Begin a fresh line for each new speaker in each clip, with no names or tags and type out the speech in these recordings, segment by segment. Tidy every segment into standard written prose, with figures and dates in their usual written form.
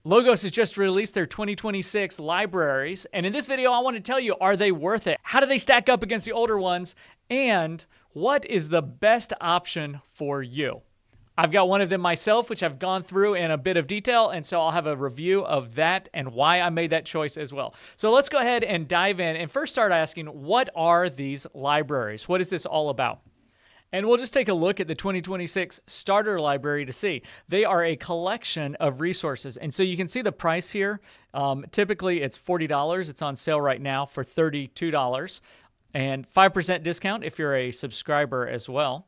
Logos has just released their 2026 libraries, and in this video, I want to tell you, are they worth it? How do they stack up against the older ones? And what is the best option for you? I've got one of them myself, which I've gone through in a bit of detail, and so I'll have a review of that and why I made that choice as well. So let's go ahead and dive in and first start asking, what are these libraries? What is this all about? And we'll just take a look at the 2026 Starter Library to see. They are a collection of resources. And so you can see the price here. Typically, it's $40. It's on sale right now for $32. And 5% discount if you're a subscriber as well.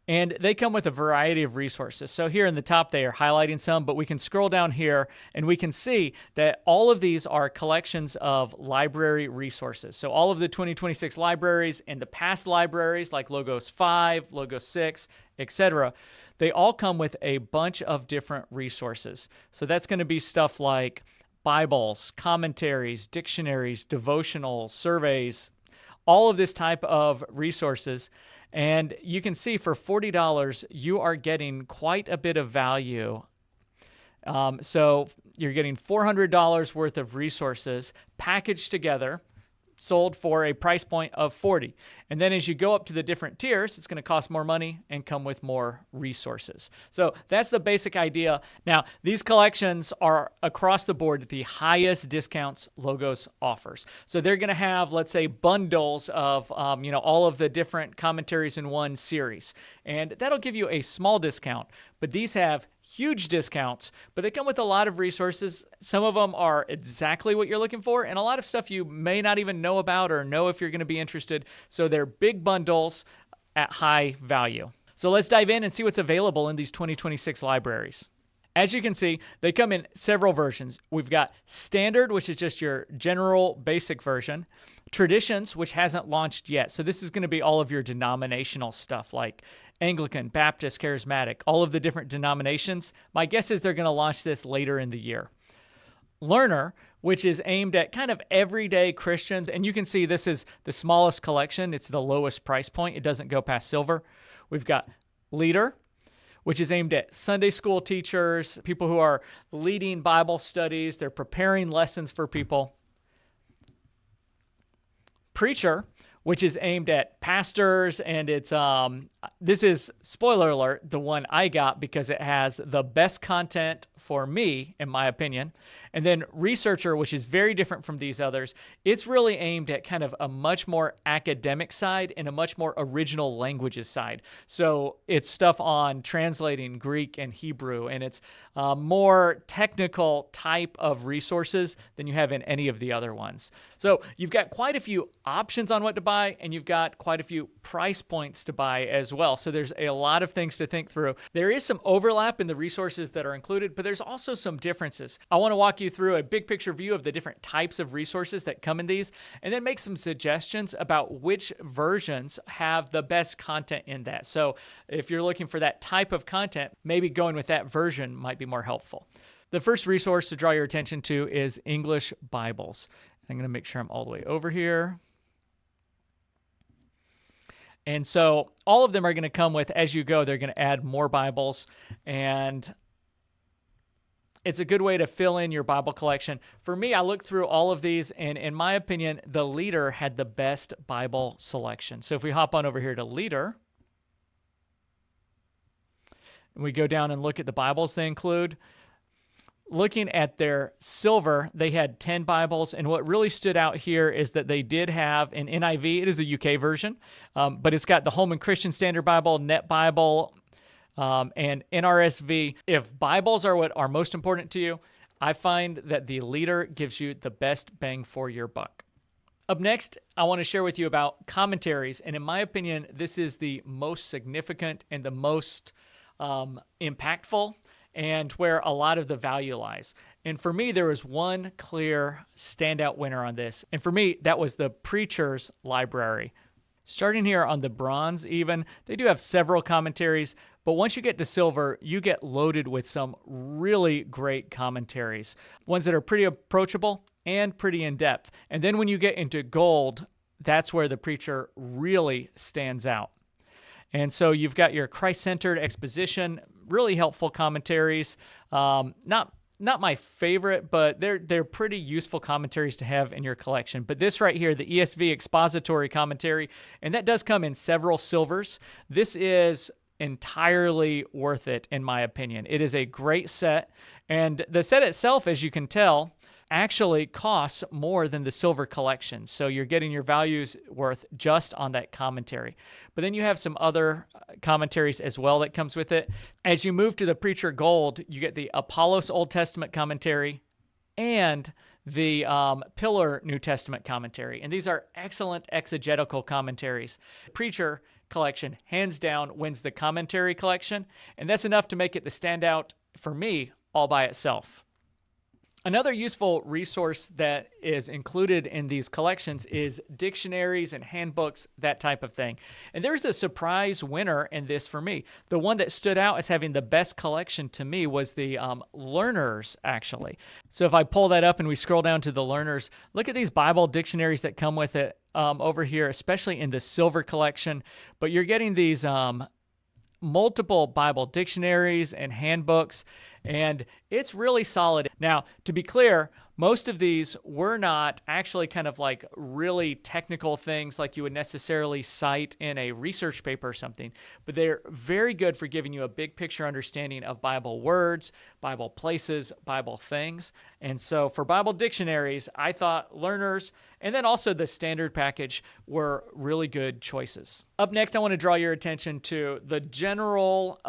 And they come with a variety of resources. So here in the top, they are highlighting some, but we can scroll down here and we can see that all of these are collections of library resources. So all of the 2026 libraries and the past libraries like Logos 5, Logos 6, etc., they all come with a bunch of different resources. So that's going to be stuff like Bibles, commentaries, dictionaries, devotionals, surveys, all of this type of resources. And you can see for $40, you are getting quite a bit of value. So you're getting $400 worth of resources packaged together, sold for a price point of $40. And then as you go up to the different tiers, it's going to cost more money and come with more resources. So that's the basic idea. Now, these collections are across the board at the highest discounts Logos offers. So they're going to have, let's say, bundles of all of the different commentaries in one series. And that'll give you a small discount. But these have huge discounts, but they come with a lot of resources. Some of them are exactly what you're looking for, and a lot of stuff you may not even know about or know if you're going to be interested. So they're big bundles at high value. So let's dive in and see what's available in these 2026 libraries. As you can see, they come in several versions. We've got Standard, which is just your general basic version. Traditions, which hasn't launched yet. So this is going to be all of your denominational stuff like Anglican, Baptist, Charismatic, all of the different denominations. My guess is they're going to launch this later in the year. Learner, which is aimed at kind of everyday Christians. And you can see this is the smallest collection. It's the lowest price point. It doesn't go past silver. We've got Leader, which is aimed at Sunday school teachers, people who are leading Bible studies. They're preparing lessons for people. Preacher, which is aimed at pastors, and it's this is, spoiler alert, the one I got because it has the best content for me, in my opinion. And then Researcher, which is very different from these others. It's really aimed at kind of a much more academic side and a much more original languages side. So it's stuff on translating Greek and Hebrew, and it's more technical type of resources than you have in any of the other ones. So you've got quite a few options on what to buy, and you've got quite a few price points to buy as well. So there's a lot of things to think through. There is some overlap in the resources that are included, but there's also some differences. I want to walk you through a big picture view of the different types of resources that come in these, and then make some suggestions about which versions have the best content in that. So if you're looking for that type of content, maybe going with that version might be more helpful. The first resource to draw your attention to is English Bibles. I'm going to make sure I'm all the way over here. And so all of them are going to come with, as you go, they're going to add more Bibles, and it's a good way to fill in your Bible collection. For me, I looked through all of these, and in my opinion, the Leader had the best Bible selection. So if we hop on over here to Leader, and we go down and look at the Bibles they include, looking at their silver, they had 10 Bibles, and what really stood out here is that they did have an NIV. It is the UK version, but it's got the Holman Christian Standard Bible, Net Bible, and NRSV. If Bibles are what are most important to you, I find that the Leader gives you the best bang for your buck. Up next, I want to share with you about Commentaries, and in my opinion, this is the most significant and the most impactful, and where a lot of the value lies. And for me, there was one clear standout winner on this. And for me, that was the Preacher's Library. Starting here on the bronze even, they do have several commentaries, but once you get to silver, you get loaded with some really great commentaries. Ones that are pretty approachable and pretty in-depth. And then when you get into gold, that's where the Preacher really stands out. And so you've got your Christ-centered exposition, really helpful commentaries, not not my favorite, but they're pretty useful commentaries to have in your collection. But this right here, the ESV Expository Commentary, and that does come in several silvers. This is entirely worth it, in my opinion. It is a great set, and the set itself, as you can tell, actually costs more than the silver collection. So you're getting your values worth just on that commentary. But then you have some other commentaries as well that comes with it. As you move to the Preacher Gold, you get the Apollos Old Testament commentary and the Pillar New Testament commentary. And these are excellent exegetical commentaries. Preacher collection, hands down, wins the commentary collection. And that's enough to make it the standout for me all by itself. Another useful resource that is included in these collections is dictionaries and handbooks, that type of thing. And there's a surprise winner in this for me. The one that stood out as having the best collection to me was the Learners, actually. So if I pull that up and we scroll down to the Learners, look at these Bible dictionaries that come with it over here, especially in the silver collection. But you're getting these multiple Bible dictionaries and handbooks, and it's really solid. Now, to be clear, most of these were not actually kind of like really technical things like you would necessarily cite in a research paper or something, but they're very good for giving you a big picture understanding of Bible words, Bible places, Bible things. And so for Bible dictionaries, I thought Learners and then also the standard package were really good choices. Up next, I want to draw your attention to the general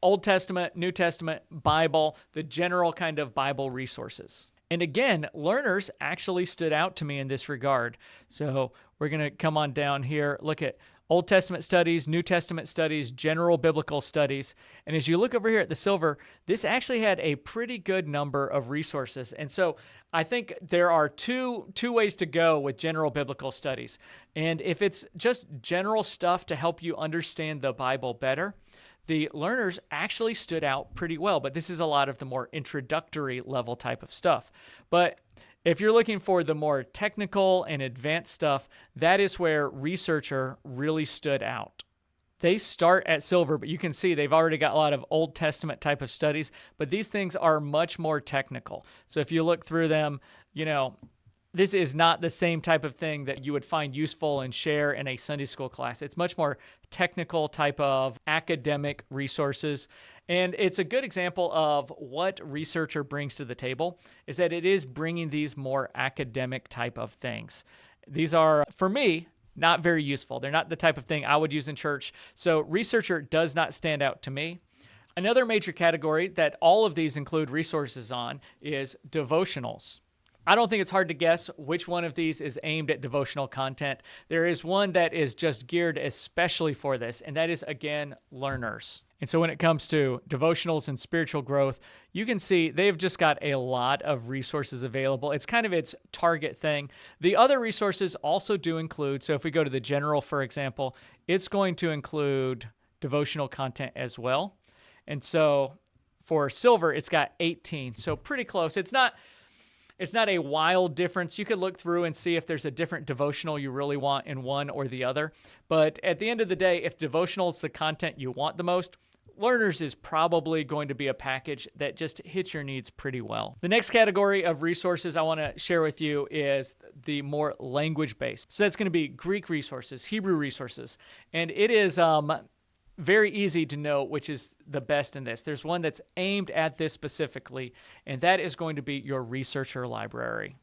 Old Testament, New Testament, Bible, the general kind of Bible resources. And again, Learners actually stood out to me in this regard. So we're going to come on down here, look at Old Testament studies, New Testament studies, general biblical studies. And as you look over here at the silver, this actually had a pretty good number of resources. And so I think there are two ways to go with general biblical studies. And if it's just general stuff to help you understand the Bible better, the Learners actually stood out pretty well, but this is a lot of the more introductory level type of stuff. But if you're looking for the more technical and advanced stuff, that is where Researcher really stood out. They start at silver, but you can see they've already got a lot of Old Testament type of studies, but these things are much more technical. So if you look through them, this is not the same type of thing that you would find useful and share in a Sunday school class. It's much more technical type of academic resources. And it's a good example of what Researcher brings to the table, is that it is bringing these more academic type of things. These are, for me, not very useful. They're not the type of thing I would use in church. So Researcher does not stand out to me. Another major category that all of these include resources on is devotionals. I don't think it's hard to guess which one of these is aimed at devotional content. There is one that is just geared especially for this, and that is, again, Learners. And so when it comes to devotionals and spiritual growth, you can see they've just got a lot of resources available. It's kind of its target thing. The other resources also do include, so if we go to the general, for example, it's going to include devotional content as well. And so for silver, it's got 18, so pretty close. It's not a wild difference. You could look through and see if there's a different devotional you really want in one or the other. But at the end of the day, if devotional is the content you want the most, Learners is probably going to be a package that just hits your needs pretty well. The next category of resources I want to share with you is the more language-based. So that's going to be Greek resources, Hebrew resources. And it is very easy to know which is the best in this. There's one that's aimed at this specifically, and that is going to be your Researcher library.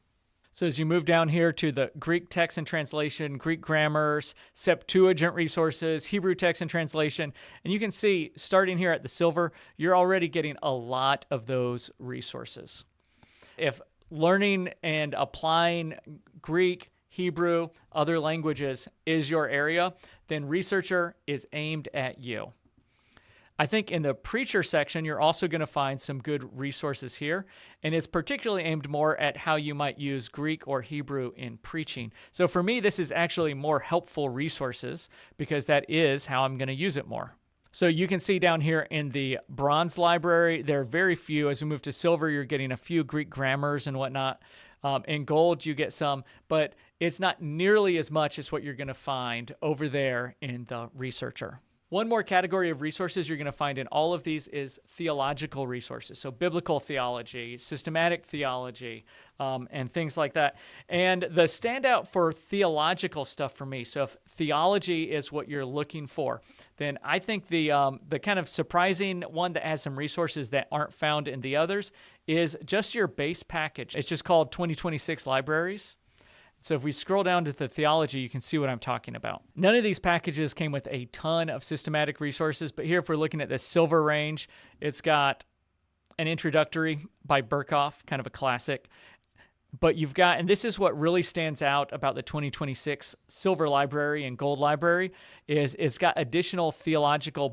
So as you move down here to the Greek text and translation, Greek grammars, Septuagint resources, Hebrew text and translation, and you can see starting here at the silver, you're already getting a lot of those resources. If learning and applying Greek, Hebrew, other languages is your area, then Researcher is aimed at you. I think in the preacher section, you're also going to find some good resources here, and it's particularly aimed more at how you might use Greek or Hebrew in preaching. So for me, this is actually more helpful resources because that is how I'm going to use it more. So you can see down here in the bronze library, there are very few. As we move to silver, you're getting a few Greek grammars and whatnot. In gold, you get some, but it's not nearly as much as what you're going to find over there in the Researcher. One more category of resources you're going to find in all of these is theological resources. So biblical theology, systematic theology, and things like that. And the standout for theological stuff for me, so if theology is what you're looking for, then I think the kind of surprising one that has some resources that aren't found in the others is just your base package. It's just called 2026 Libraries. So if we scroll down to the theology, you can see what I'm talking about. None of these packages came with a ton of systematic resources, but here if we're looking at the silver range, it's got an introductory by Burkhoff, kind of a classic. But you've got, and this is what really stands out about the 2026 Silver Library and Gold Library, is it's got additional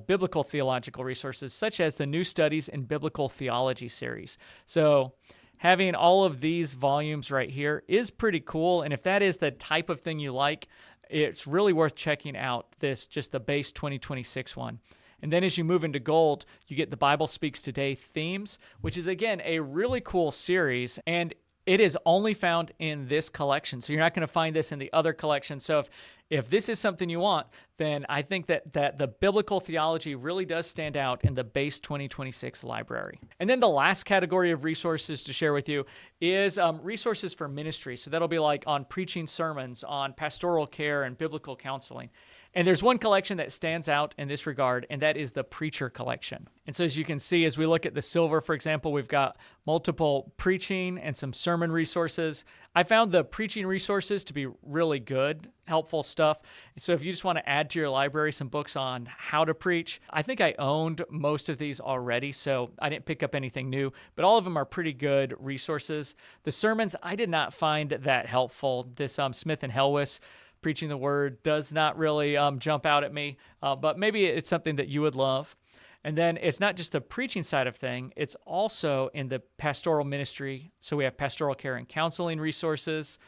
biblical theological resources, such as the New Studies in Biblical Theology series. So having all of these volumes right here is pretty cool. And if that is the type of thing you like, it's really worth checking out just the base 2026 one. And then as you move into gold, you get the Bible Speaks Today themes, which is, again, a really cool series. And it is only found in this collection. So you're not going to find this in the other collection. So if this is something you want, then I think that the biblical theology really does stand out in the base 2026 library. And then the last category of resources to share with you is resources for ministry. So that'll be like on preaching sermons, on pastoral care and biblical counseling. And there's one collection that stands out in this regard, and that is the Preacher Collection. And so as you can see, as we look at the silver, for example, we've got multiple preaching and some sermon resources. I found the preaching resources to be really good, helpful stuff. So if you just want to add to your library some books on how to preach, I think I owned most of these already, so I didn't pick up anything new, but all of them are pretty good resources. The sermons, I did not find that helpful. This Smith and Helwis, Preaching the Word, does not really jump out at me, but maybe it's something that you would love. And then it's not just the preaching side of thing, it's also in the pastoral ministry. So we have pastoral care and counseling resources,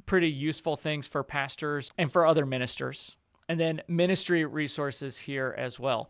pretty useful things for pastors and for other ministers. And then ministry resources here as well.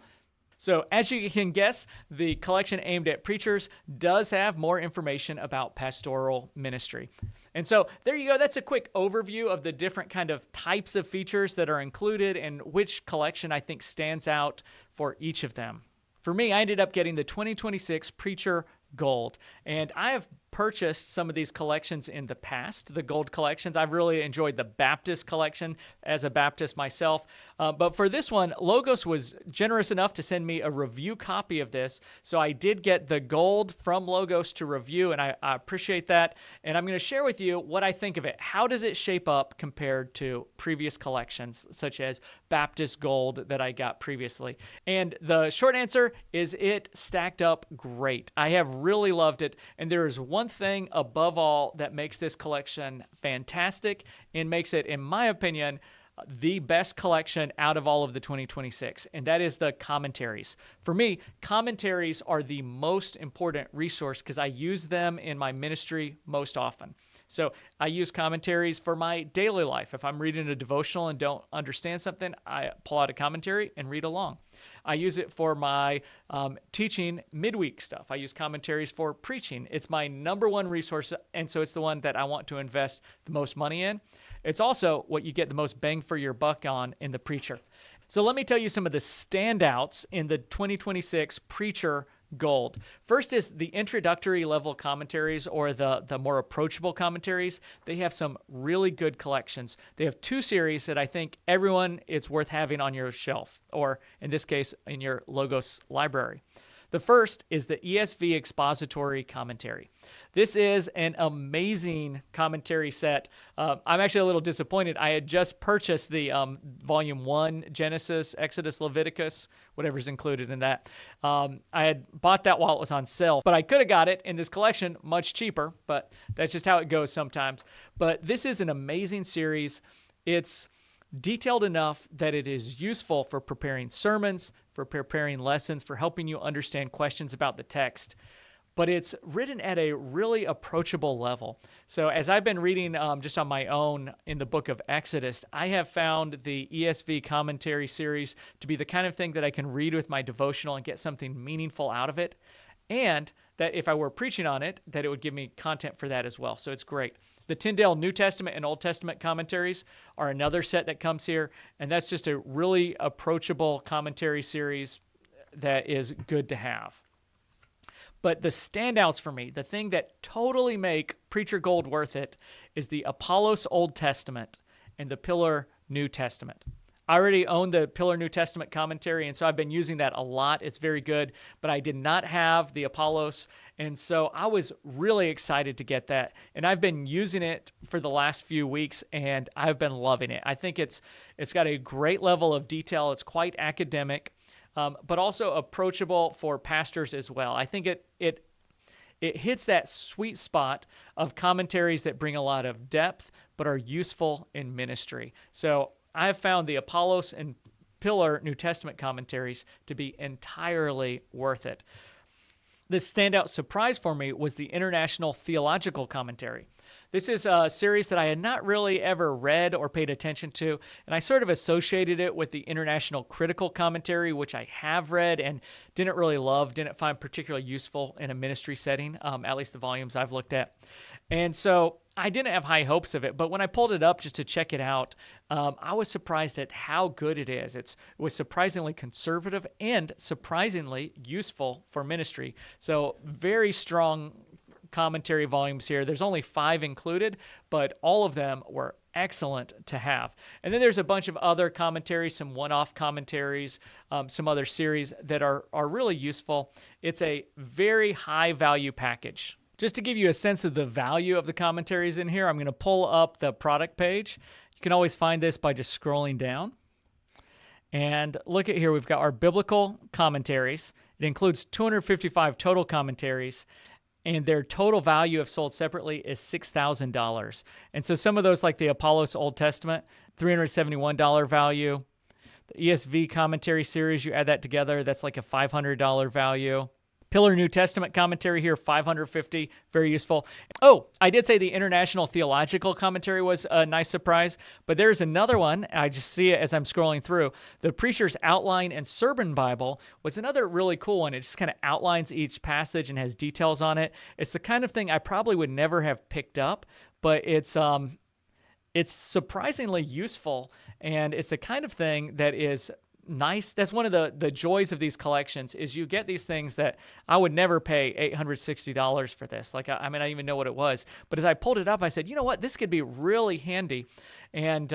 So as you can guess, the collection aimed at preachers does have more information about pastoral ministry. And so there you go. That's a quick overview of the different kind of types of features that are included and which collection I think stands out for each of them. For me, I ended up getting the 2026 Preacher Gold, and I have purchased some of these collections in the past, the gold collections. I've really enjoyed the Baptist collection as a Baptist myself, but for this one, Logos was generous enough to send me a review copy of this, so I did get the gold from Logos to review, and I appreciate that, and I'm going to share with you what I think of it. How does it shape up compared to previous collections, such as Baptist Gold that I got previously? And the short answer is it stacked up great. I have really loved it, and there is one thing above all that makes this collection fantastic and makes it, in my opinion, the best collection out of all of the 2026, and that is the commentaries. For me, commentaries are the most important resource because I use them in my ministry most often. So I use commentaries for my daily life. If I'm reading a devotional and don't understand something, I pull out a commentary and read along. I use it for my teaching midweek stuff. I use commentaries for preaching. It's my number one resource, and so it's the one that I want to invest the most money in. It's also what you get the most bang for your buck on in the Preacher. So let me tell you some of the standouts in the 2026 Preacher Gold. First is the introductory level commentaries, or the more approachable commentaries. They have some really good collections. They have two series that I think it's worth having on your shelf, or in this case, in your Logos library. The first is the ESV Expository Commentary. This is an amazing commentary set. I'm actually a little disappointed. I had just purchased the Volume 1, Genesis, Exodus, Leviticus, whatever's included in that. I had bought that while it was on sale, but I could have got it in this collection much cheaper, but that's just how it goes sometimes. But this is an amazing series. It's detailed enough that it is useful for preparing sermons, for preparing lessons, for helping you understand questions about the text. But it's written at a really approachable level. So as I've been reading just on my own in the book of Exodus, I have found the ESV commentary series to be the kind of thing that I can read with my devotional and get something meaningful out of it. And that if I were preaching on it, that it would give me content for that as well. So it's great. The Tyndale New Testament and Old Testament commentaries are another set that comes here, and that's just a really approachable commentary series that is good to have. But the standouts for me, the thing that totally make Preacher Gold worth it, is the Apollos Old Testament and the Pillar New Testament. I already own the Pillar New Testament commentary, and so I've been using that a lot. It's very good, but I did not have the Apollos, and so I was really excited to get that. And I've been using it for the last few weeks, and I've been loving it. I think it's got a great level of detail. It's quite academic, but also approachable for pastors as well. I think it hits that sweet spot of commentaries that bring a lot of depth, but are useful in ministry. So I have found the Apollos and Pillar New Testament commentaries to be entirely worth it. The standout surprise for me was the International Theological Commentary. This is a series that I had not really ever read or paid attention to, and I sort of associated it with the International Critical Commentary, which I have read and didn't really love, didn't find particularly useful in a ministry setting, at least the volumes I've looked at. And so I didn't have high hopes of it, but when I pulled it up just to check it out, I was surprised at how good it is. It was surprisingly conservative and surprisingly useful for ministry. So very strong commentary volumes here. There's only 5 included, but all of them were excellent to have. And then there's a bunch of other commentaries, some one-off commentaries, some other series that are really useful. It's a very high-value package. Just to give you a sense of the value of the commentaries in here, I'm going to pull up the product page. You can always find this by just scrolling down. And look at here, we've got our biblical commentaries. It includes 255 total commentaries, and their total value if sold separately is $6,000. And so some of those, like the Apollos Old Testament, $371 value. The ESV commentary series, you add that together, that's like a $500 value. Pillar New Testament commentary here, $550, very useful. Oh, I did say the International Theological Commentary was a nice surprise, but there's another one. I just see it as I'm scrolling through. The Preacher's Outline and Sermon Bible was another really cool one. It just kind of outlines each passage and has details on it. It's the kind of thing I probably would never have picked up, but it's surprisingly useful, and it's the kind of thing that is nice. That's one of the joys of these collections is you get these things that I would never pay $860 for this. Like, I mean, I didn't even know what it was. But as I pulled it up, I said, you know what? This could be really handy. And,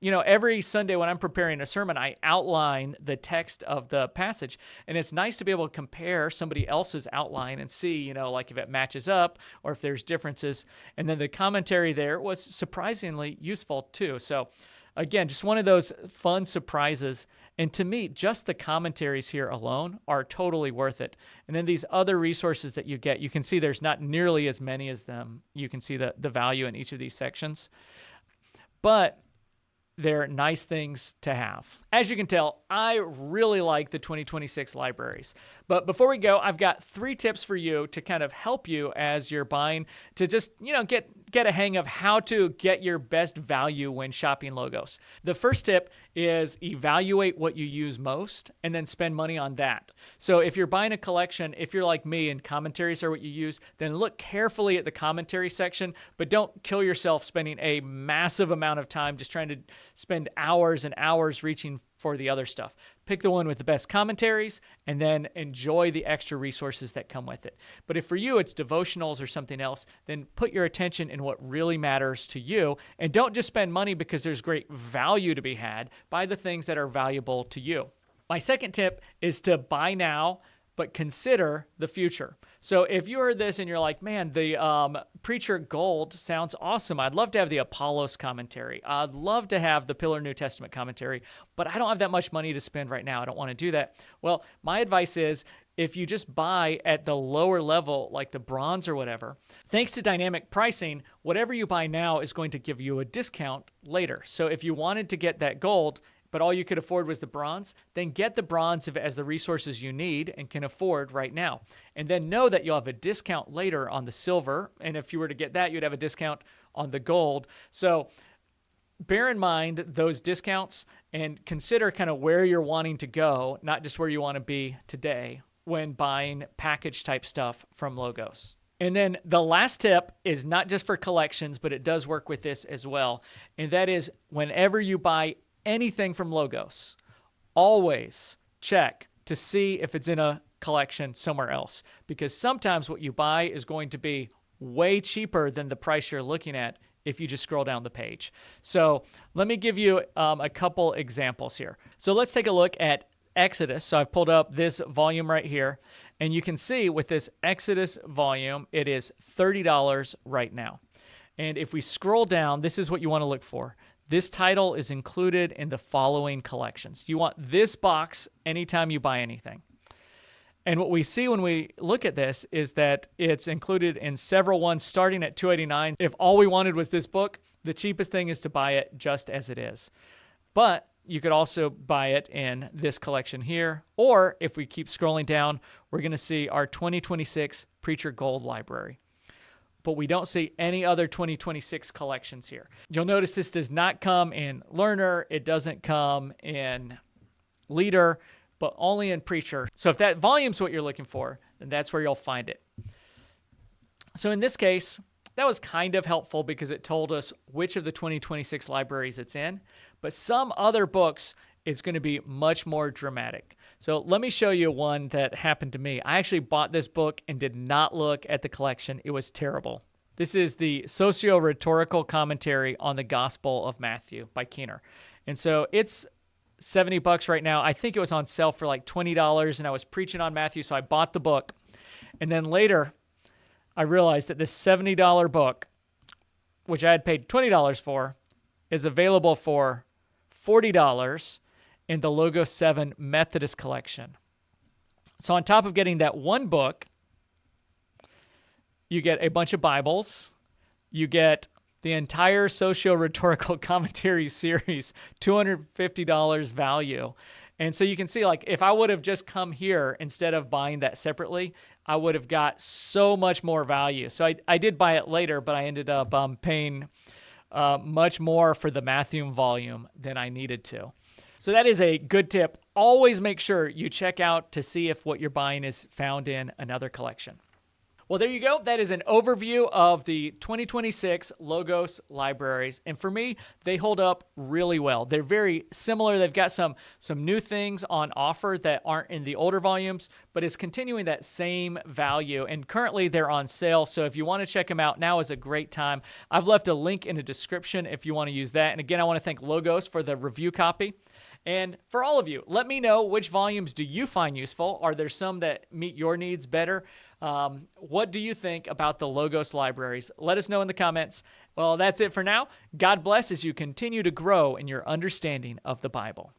every Sunday when I'm preparing a sermon, I outline the text of the passage. And it's nice to be able to compare somebody else's outline and see, like if it matches up or if there's differences. And then the commentary there was surprisingly useful too. So again, just one of those fun surprises. And to me, just the commentaries here alone are totally worth it. And then these other resources that you get, you can see there's not nearly as many as them. You can see the value in each of these sections. But they're nice things to have. As you can tell, I really like the 2026 libraries. But before we go, I've got 3 tips for you to kind of help you as you're buying to just, get a hang of how to get your best value when shopping logos. The first tip is evaluate what you use most and then spend money on that. So if you're buying a collection, if you're like me and commentaries are what you use, then look carefully at the commentary section, but don't kill yourself spending a massive amount of time just trying to spend hours and hours reaching for the other stuff. Pick the one with the best commentaries and then enjoy the extra resources that come with it. But if for you it's devotionals or something else, then put your attention in what really matters to you and don't just spend money because there's great value to be had. Buy the things that are valuable to you. My second tip is to buy now, but consider the future. So if you heard this and you're like, man, the Preacher Gold sounds awesome. I'd love to have the Apollos commentary. I'd love to have the Pillar New Testament commentary, but I don't have that much money to spend right now. I don't want to do that. Well, my advice is if you just buy at the lower level, like the bronze or whatever, thanks to dynamic pricing, whatever you buy now is going to give you a discount later. So if you wanted to get that gold, but all you could afford was the bronze, then get the bronze as the resources you need and can afford right now. And then know that you'll have a discount later on the silver. And if you were to get that, you'd have a discount on the gold. So bear in mind those discounts and consider kind of where you're wanting to go, not just where you want to be today when buying package type stuff from Logos. And then the last tip is not just for collections, but it does work with this as well. And that is whenever you buy anything from Logos, always check to see if it's in a collection somewhere else. Because sometimes what you buy is going to be way cheaper than the price you're looking at if you just scroll down the page. So let me give you a couple examples here. So let's take a look at Exodus. So I've pulled up this volume right here, and you can see with this Exodus volume, it is $30 right now. And if we scroll down, this is what you want to look for. This title is included in the following collections. You want this box anytime you buy anything. And what we see when we look at this is that it's included in several ones starting at $2.89. If all we wanted was this book, the cheapest thing is to buy it just as it is. But you could also buy it in this collection here. Or if we keep scrolling down, we're going to see our 2026 Preacher Gold Library. But we don't see any other 2026 collections here. You'll notice this does not come in Learner. It doesn't come in Leader, but only in Preacher. So if that volume's what you're looking for, then that's where you'll find it. So in this case, that was kind of helpful because it told us which of the 2026 libraries it's in. But some other books, it's going to be much more dramatic. So let me show you one that happened to me. I actually bought this book and did not look at the collection. It was terrible. This is the Socio-Rhetorical Commentary on the Gospel of Matthew by Keener. And so it's $70 right now. I think it was on sale for like $20, and I was preaching on Matthew, so I bought the book. And then later, I realized that this $70 book, which I had paid $20 for, is available for $40 in the Logos 7 Methodist Collection. So on top of getting that one book, you get a bunch of Bibles, you get the entire Socio-Rhetorical Commentary series, $250 value. And so you can see, like, if I would have just come here instead of buying that separately, I would have got so much more value. So I did buy it later, but I ended up paying much more for the Matthew volume than I needed to. So that is a good tip. Always make sure you check out to see if what you're buying is found in another collection. Well, there you go. That is an overview of the 2026 Logos libraries. And for me, they hold up really well. They're very similar. They've got some new things on offer that aren't in the older volumes, but it's continuing that same value. And currently they're on sale. So if you want to check them out, now is a great time. I've left a link in the description if you want to use that. And again, I want to thank Logos for the review copy. And for all of you, let me know which volumes do you find useful? Are there some that meet your needs better? What do you think about the Logos libraries? Let us know in the comments. Well, that's it for now. God bless as you continue to grow in your understanding of the Bible.